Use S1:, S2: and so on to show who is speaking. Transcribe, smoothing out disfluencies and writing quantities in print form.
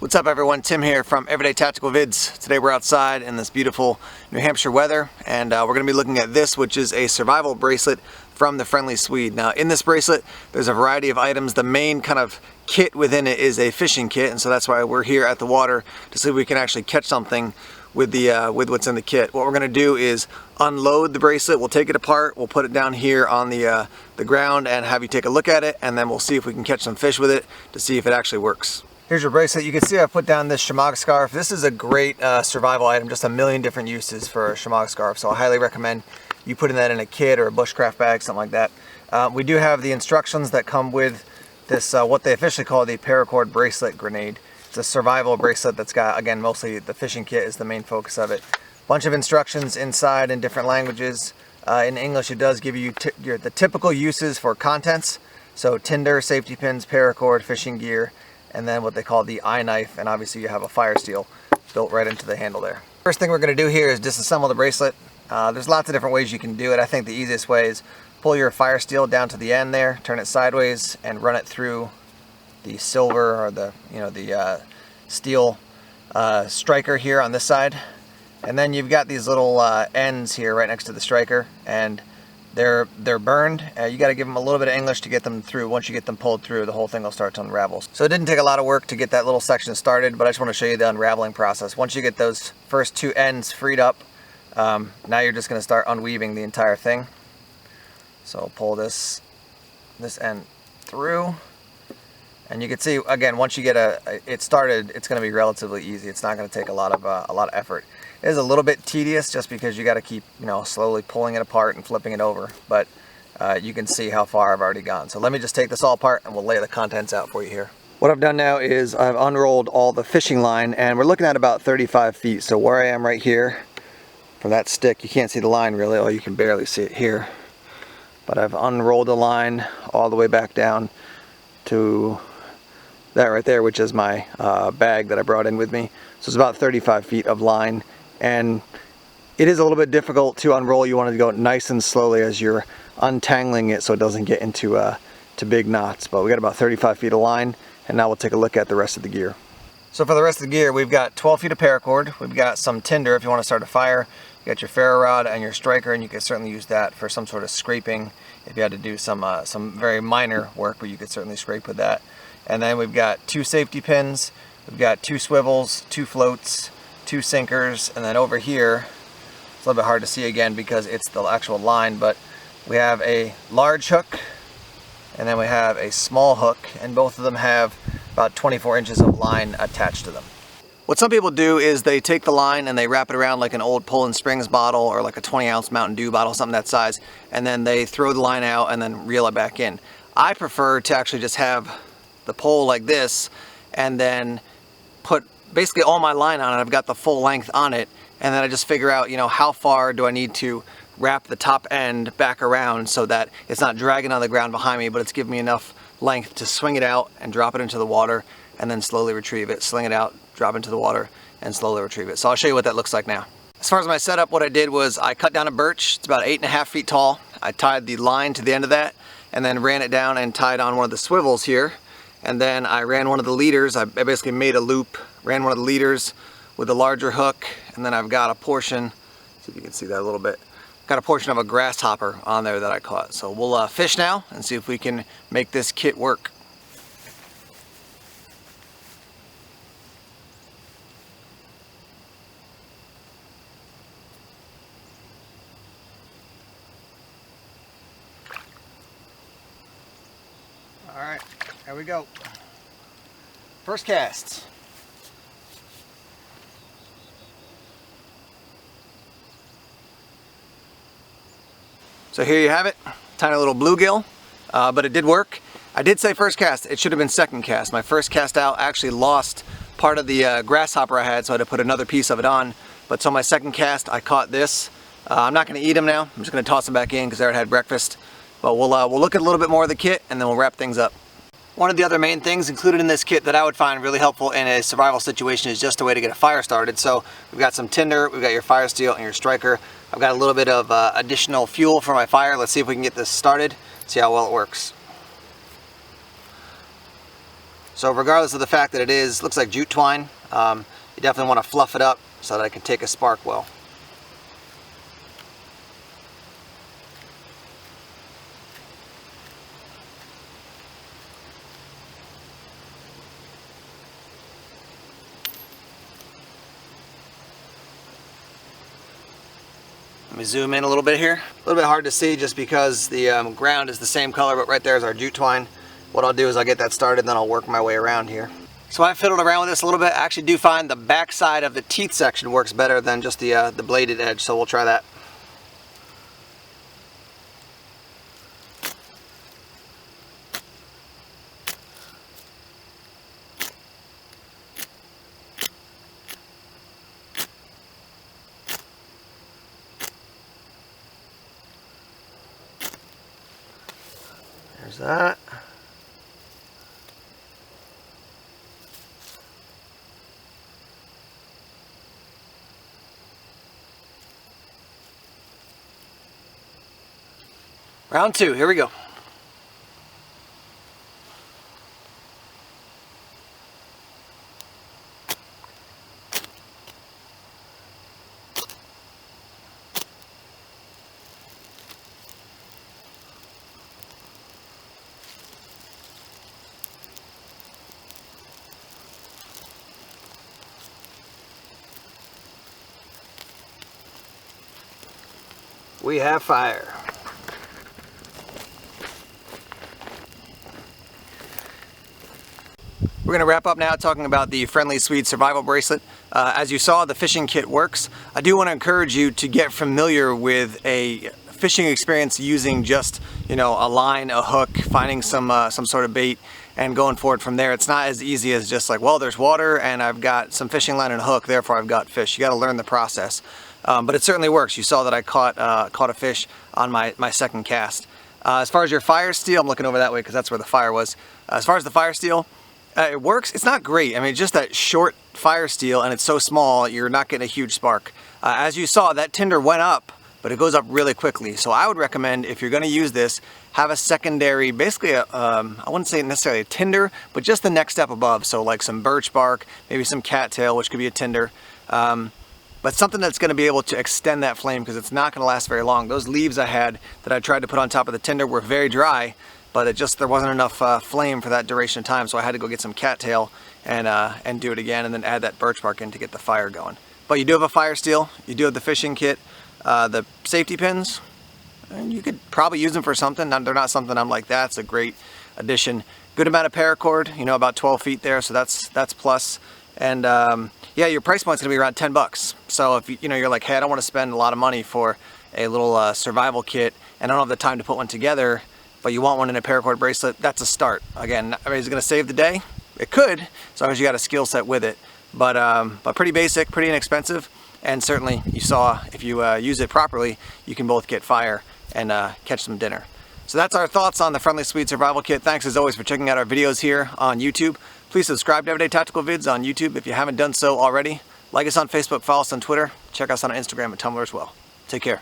S1: What's up everyone, Tim here from Everyday Tactical Vids. Today we're outside in this beautiful New Hampshire weather and we're going to be looking at this, which is a survival bracelet from the Friendly Swede. Now in this bracelet there's a variety of items. The main kind of kit within it is a fishing kit, and so that's why we're here at the water to see if we can actually catch something with with what's in the kit. What we're going to do is unload the bracelet. We'll take it apart, we'll put it down here on the ground and have you take a look at it, and then we'll see if we can catch some fish with it to see if it actually works. Here's your bracelet. You can see I put down this Sheepdog scarf. This is a great survival item, just a million different uses for a Sheepdog scarf, so I highly recommend you putting that in a kit or a bushcraft bag, something like that. We do have the instructions that come with this, what they officially call the paracord bracelet grenade. It's a survival bracelet that's got, again, mostly the fishing kit is the main focus of it. Bunch of instructions inside in different languages. In English it does give you the typical uses for contents, so tinder, safety pins, paracord, fishing gear, and then what they call the eye knife, and obviously you have a fire steel built right into the handle there. First thing we're going to do here is disassemble the bracelet. There's lots of different ways you can do it. I think the easiest way is pull your fire steel down to the end there, turn it sideways, and run it through the silver or the steel striker here on this side. And then you've got these little ends here right next to the striker, and they're burned. You got to give them a little bit of English to get them through. Once you get them pulled through, the whole thing will start to unravel. So it didn't take a lot of work to get that little section started, but I just want to show you the unraveling process. Once you get those first two ends freed up, now you're just going to start unweaving the entire thing. So pull this end through, and you can see again, once you get it started, it's going to be relatively easy. It's not going to take a lot of effort. It is a little bit tedious just because you got to keep, slowly pulling it apart and flipping it over, but you can see how far I've already gone. So let me just take this all apart and we'll lay the contents out for you here. What I've done now is I've unrolled all the fishing line, and we're looking at about 35 feet. So where I am right here, from that stick, you can't see the line really, or you can barely see it here. But I've unrolled the line all the way back down to that right there, which is my bag that I brought in with me. So it's about 35 feet of line, and it is a little bit difficult to unroll. You want to go nice and slowly as you're untangling it so it doesn't get into to big knots. But we got about 35 feet of line, and now we'll take a look at the rest of the gear. So for the rest of the gear, we've got 12 feet of paracord, we've got some tinder if you want to start a fire, you got your ferro rod and your striker, and you could certainly use that for some sort of scraping if you had to do some very minor work, but you could certainly scrape with that. And then we've got 2 safety pins, we've got 2 swivels, 2 floats, 2 sinkers, and then over here, it's a little bit hard to see again because it's the actual line, but we have a large hook and then we have a small hook, and both of them have about 24 inches of line attached to them. What some people do is they take the line and they wrap it around like an old Poland Springs bottle or like a 20-ounce Mountain Dew bottle, something that size, and then they throw the line out and then reel it back in. I prefer to actually just have the pole like this and then put basically all my line on it. I've got the full length on it, and then I just figure out, how far do I need to wrap the top end back around so that it's not dragging on the ground behind me, but it's giving me enough length to swing it out and drop it into the water and then slowly retrieve it, sling it out, drop into the water and slowly retrieve it. So I'll show you what that looks like now. As far as my setup, what I did was I cut down a birch. It's about 8.5 feet tall. I tied the line to the end of that and then ran it down and tied on one of the swivels here. And then I ran one of the leaders. I basically made a loop, ran one of the leaders with a larger hook, and then I've got a portion, see if you can see that a little bit, got a portion of a grasshopper on there that I caught. So we'll fish now and see if we can make this kit work. All right, here we go. First cast. So here you have it, tiny little bluegill, but it did work. I did say first cast, it should have been second cast. My first cast out actually lost part of the grasshopper I had, so I had to put another piece of it on. But so my second cast, I caught this. I'm not gonna eat them now. I'm just gonna toss them back in because I already had breakfast. But we'll look at a little bit more of the kit and then we'll wrap things up. One of the other main things included in this kit that I would find really helpful in a survival situation is just a way to get a fire started. So we've got some tinder, we've got your fire steel and your striker. I've got a little bit of additional fuel for my fire. Let's see if we can get this started, see how well it works. So regardless of the fact that it looks like jute twine, you definitely want to fluff it up so that it can take a spark well. Let me zoom in a little bit here. A little bit hard to see just because the ground is the same color, but right there is our jute twine. What I'll do is I'll get that started and then I'll work my way around here. So I fiddled around with this a little bit. I actually do find the back side of the teeth section works better than just the bladed edge, so we'll try that. There's that. Round two, here we go. We have fire. We're going to wrap up now talking about the Friendly Swede survival bracelet. As you saw, the fishing kit works. I do want to encourage you to get familiar with a fishing experience using just, a line, a hook, finding some sort of bait and going forward from there. It's not as easy as just like, well, there's water and I've got some fishing line and a hook, therefore I've got fish. You got to learn the process. But it certainly works. You saw that I caught a fish on my second cast. As far as your fire steel, I'm looking over that way because that's where the fire was. As far as the fire steel, it works. It's not great. I mean, just that short fire steel and it's so small, you're not getting a huge spark. As you saw, that tinder went up, but it goes up really quickly. So I would recommend, if you're going to use this, have a secondary, basically I wouldn't say necessarily a tinder, but just the next step above. So like some birch bark, maybe some cattail, which could be a tinder. But something that's going to be able to extend that flame because it's not going to last very long. Those leaves I had that I tried to put on top of the tinder were very dry, but there wasn't enough flame for that duration of time, so I had to go get some cattail and do it again, and then add that birch bark in to get the fire going. But you do have a fire steel, you do have the fishing kit, the safety pins, and you could probably use them for something. They're not something I'm like, that's a great addition. Good amount of paracord, about 12 feet there, so that's plus. And yeah, your price point's gonna be around 10 bucks. So if you're like, hey, I don't want to spend a lot of money for a little survival kit, and I don't have the time to put one together, but you want one in a paracord bracelet, that's a start. Again, I mean, is it gonna save the day? It could, as long as you got a skill set with it. But pretty basic, pretty inexpensive, and certainly you saw if you use it properly, you can both get fire and catch some dinner. So that's our thoughts on the Friendly Swede survival kit. Thanks as always for checking out our videos here on YouTube. Please subscribe to Everyday Tactical Vids on YouTube if you haven't done so already. Like us on Facebook, follow us on Twitter, check us on Instagram and Tumblr as well. Take care.